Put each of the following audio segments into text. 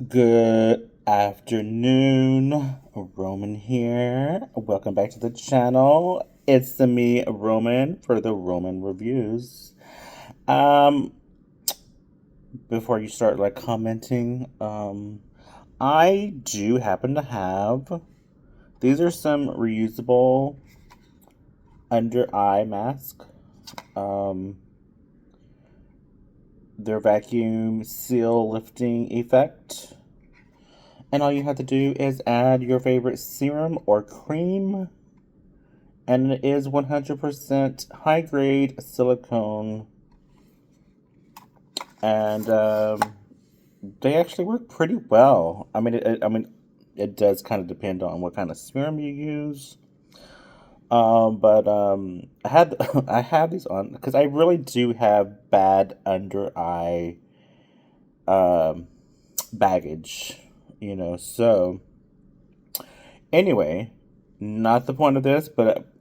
Good afternoon, Roman here. Welcome back to the channel. It's the me, Roman, for the Roman reviews. Um, Before you start commenting, I do happen to have these are some reusable under eye mask. Um, their vacuum seal lifting effect. And all you have to do is add your favorite serum or cream. And it is 100% high grade silicone. And they actually work pretty well. It does kind of depend on what kind of serum you use. But I have these on because I really do have bad under eye um, baggage, So anyway, not the point of this, but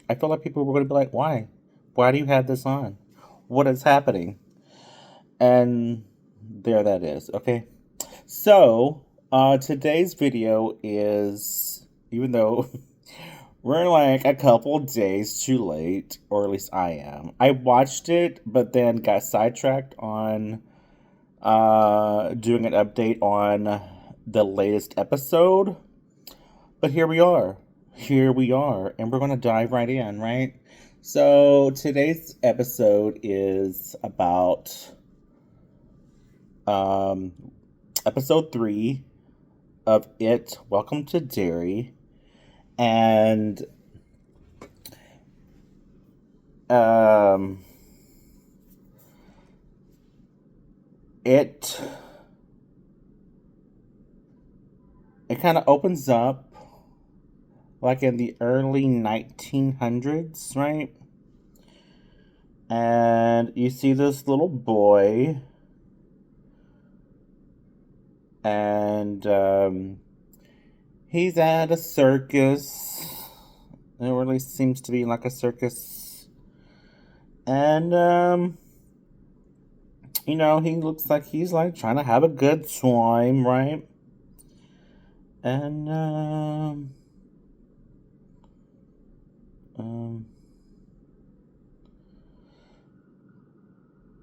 I feel like people were going to be like, "Why? Why do you have this on? What is happening?" And there that is. Okay, so today's video is, even though we're like a couple days too late, or at least I am. I watched it, but then got sidetracked on doing an update on the latest episode. But here we are. Here we are. And we're going to dive right in, right? So today's episode is about um, episode 3 of It, Welcome to Derry. And um, it it kind of opens up like in the early 1900s, right? And you see this little boy, and he's at a circus. It really seems to be like a circus. And, he looks like he's like trying to have a good time, right? And,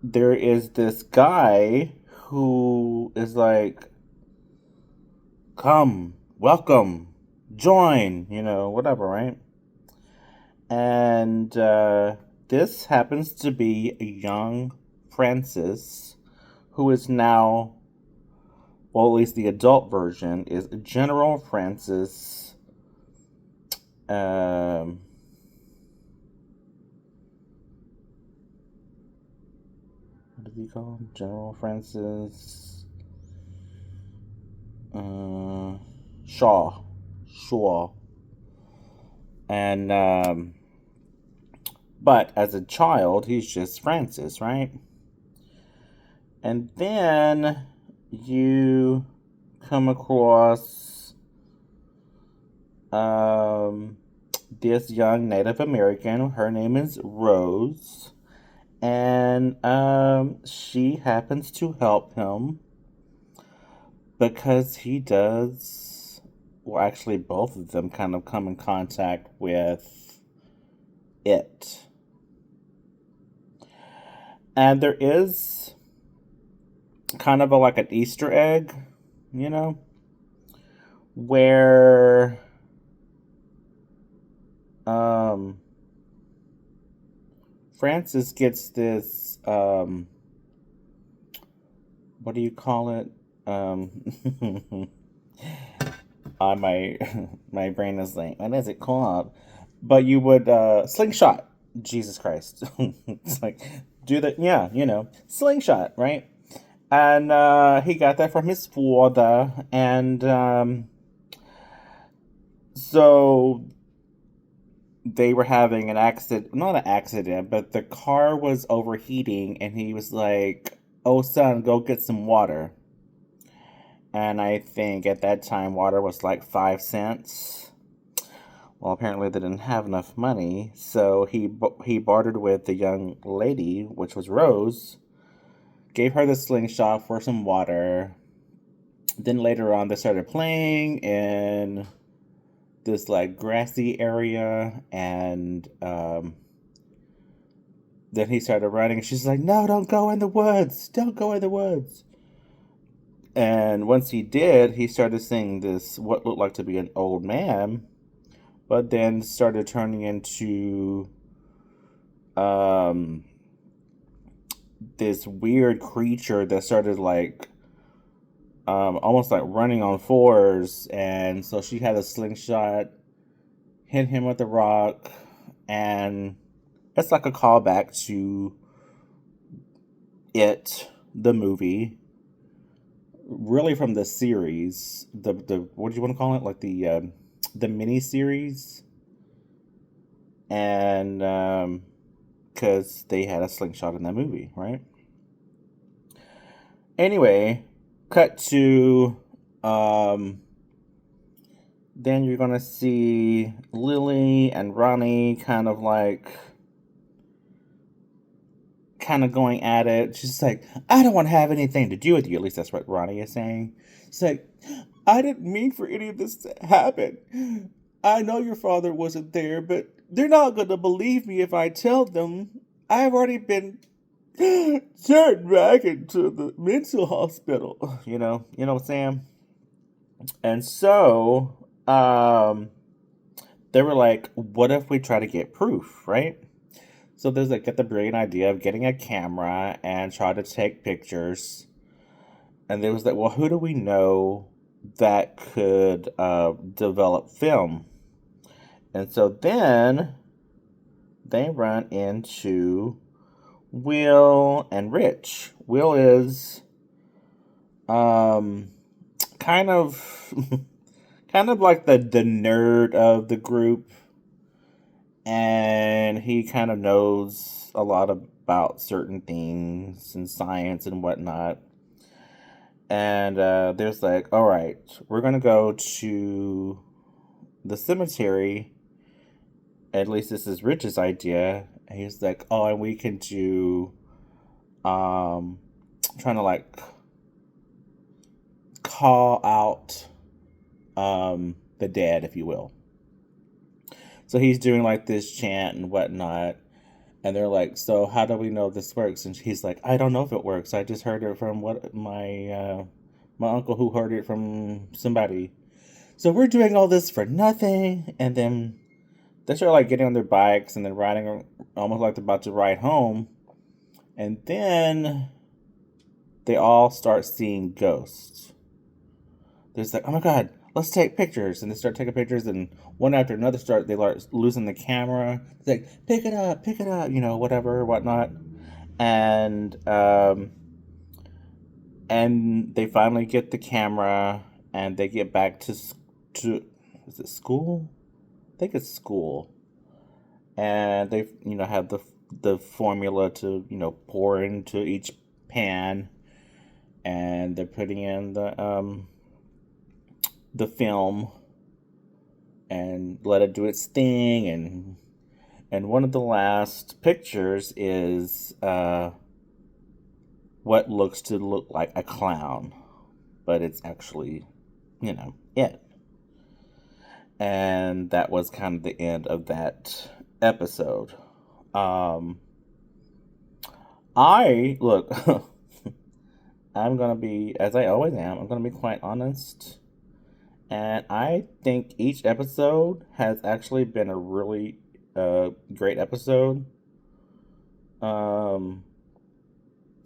there is this guy who is like, come, welcome, join, whatever, right? And this happens to be a young Francis, who is now, well, at least the adult version is General Francis. Um, what did he call him? General Francis Shaw. Shaw. And but as a child, he's just Francis, right? And then you come across this young Native American. Her name is Rose. And she happens to help him because he does, well, actually, both of them kind of come in contact with it. And there is kind of like an Easter egg, where Francis gets this what do you call it? On my my brain is like, what is it called? But you would slingshot. Jesus Christ. It's like do the slingshot, right? And he got that from his father, and so they were having an accident, not an accident, but the car was overheating, and he was like, "Oh, son, go get some water." And I think at that time, water was like 5 cents. Well, apparently they didn't have enough money, so he bartered with the young lady, which was Rose, gave her the slingshot for some water, Then later on, they started playing in this like grassy area, and then he started running. She's like, "No, don't go in the woods! Don't go in the woods!" And once he did, he started seeing this what looked like to be an old man, but then started turning into um this weird creature that started like almost like running on fours. And so she had a slingshot, hit him with a rock, and it's like a callback to It, the movie, really from the series, the what do you want to call it, like the mini series. And because they had a slingshot in that movie, right? Anyway, cut to um then you're gonna see Lily and Ronnie kind of going at it. She's like, "I don't want to have anything to do with you." At least that's what Ronnie is saying. She's like, "I didn't mean for any of this to happen. I know your father wasn't there, but they're not going to believe me if I tell them. I've already been turned back into the mental hospital." You know what I'm saying? And so, they were like, "What if we try to get proof, right?" So there's like get the brilliant idea of getting a camera and try to take pictures. And there was like, well, who do we know that could develop film? And so then they run into Will and Rich. Will is um kind of kind of like the nerd of the group, and he kind of knows a lot about certain things and science and whatnot. And there's like, all right, we're gonna go to the cemetery. At least this is Rich's idea. And he's like, oh, and we can do um trying to like call out the dead, if you will. So he's doing like this chant and whatnot. And they're like, so how do we know this works? And he's like, I don't know if it works. I just heard it from what my uncle, who heard it from somebody. So we're doing all this for nothing. And then they start like getting on their bikes and then riding, almost like they're about to ride home. And then they all start seeing ghosts. There's like, oh my god, let's take pictures. And they start taking pictures, and one after another they start losing the camera. It's like, pick it up, whatever, whatnot. And and they finally get the camera, and they get back to is it school? I think it's school. And they have the formula to pour into each pan, and they're putting in the film and let it do its thing. And one of the last pictures is what looks to look like a clown, but it's actually it. And that was kind of the end of that episode. um I look, I'm gonna be, as I always am, I'm gonna be quite honest. And I think each episode has actually been a really great episode. Um,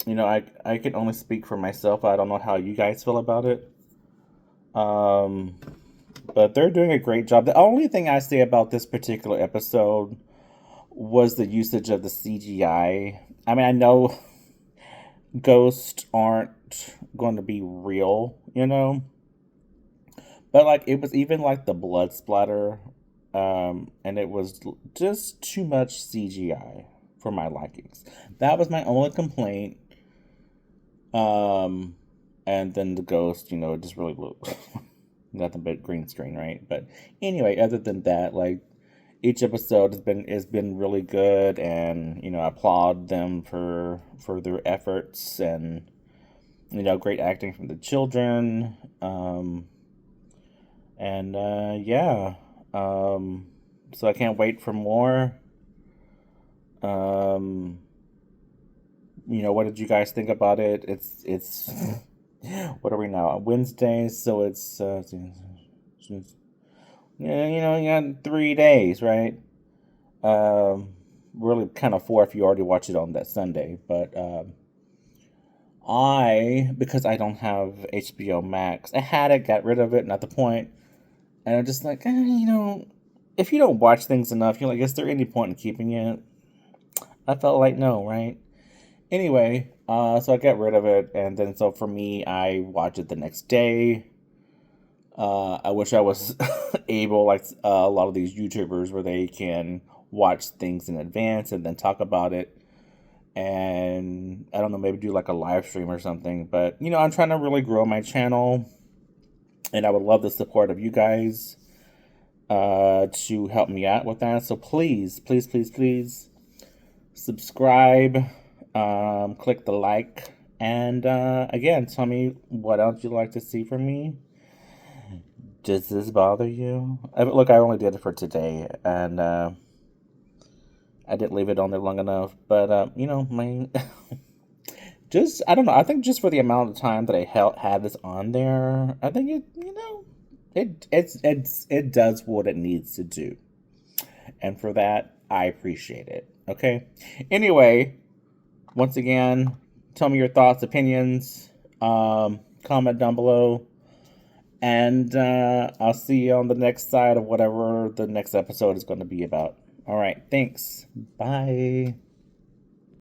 I can only speak for myself. I don't know how you guys feel about it. Um, but they're doing a great job. The only thing I say about this particular episode was the usage of the CGI. I mean, I know ghosts aren't going to be real, but like it was even like the blood splatter, and it was just too much CGI for my likings. That was my only complaint. Um, and then the ghost, it just really looked nothing but green screen, right? But anyway, other than that, like each episode has been really good, and I applaud them for their efforts. And great acting from the children. And yeah. Um, so I can't wait for more. Um, what did you guys think about it? It's what are we now? Wednesday, so it's yeah, you got 3 days, right? Um, really kind of four if you already watch it on that Sunday, but because I don't have HBO Max, I had it, got rid of it, not the point, and I'm just like, if you don't watch things enough, you're like, is there any point in keeping it? I felt like no, right? Anyway, so I got rid of it, and then so for me, I watch it the next day. I wish I was able, like a lot of these YouTubers, where they can watch things in advance and then talk about it. And I don't know, maybe do like a live stream or something. But, I'm trying to really grow my channel, and I would love the support of you guys to help me out with that. So please, please, please, please subscribe, click the like, and again, tell me what else you'd like to see from me. Does this bother you? Look, I only did it for today, and I didn't leave it on there long enough. But my just I don't know. I think just for the amount of time that I had this on there, I think it does what it needs to do, and for that I appreciate it. Okay. Anyway, once again, tell me your thoughts, opinions. Comment down below. And I'll see you on the next side of whatever the next episode is going to be about. All right. Thanks. Bye.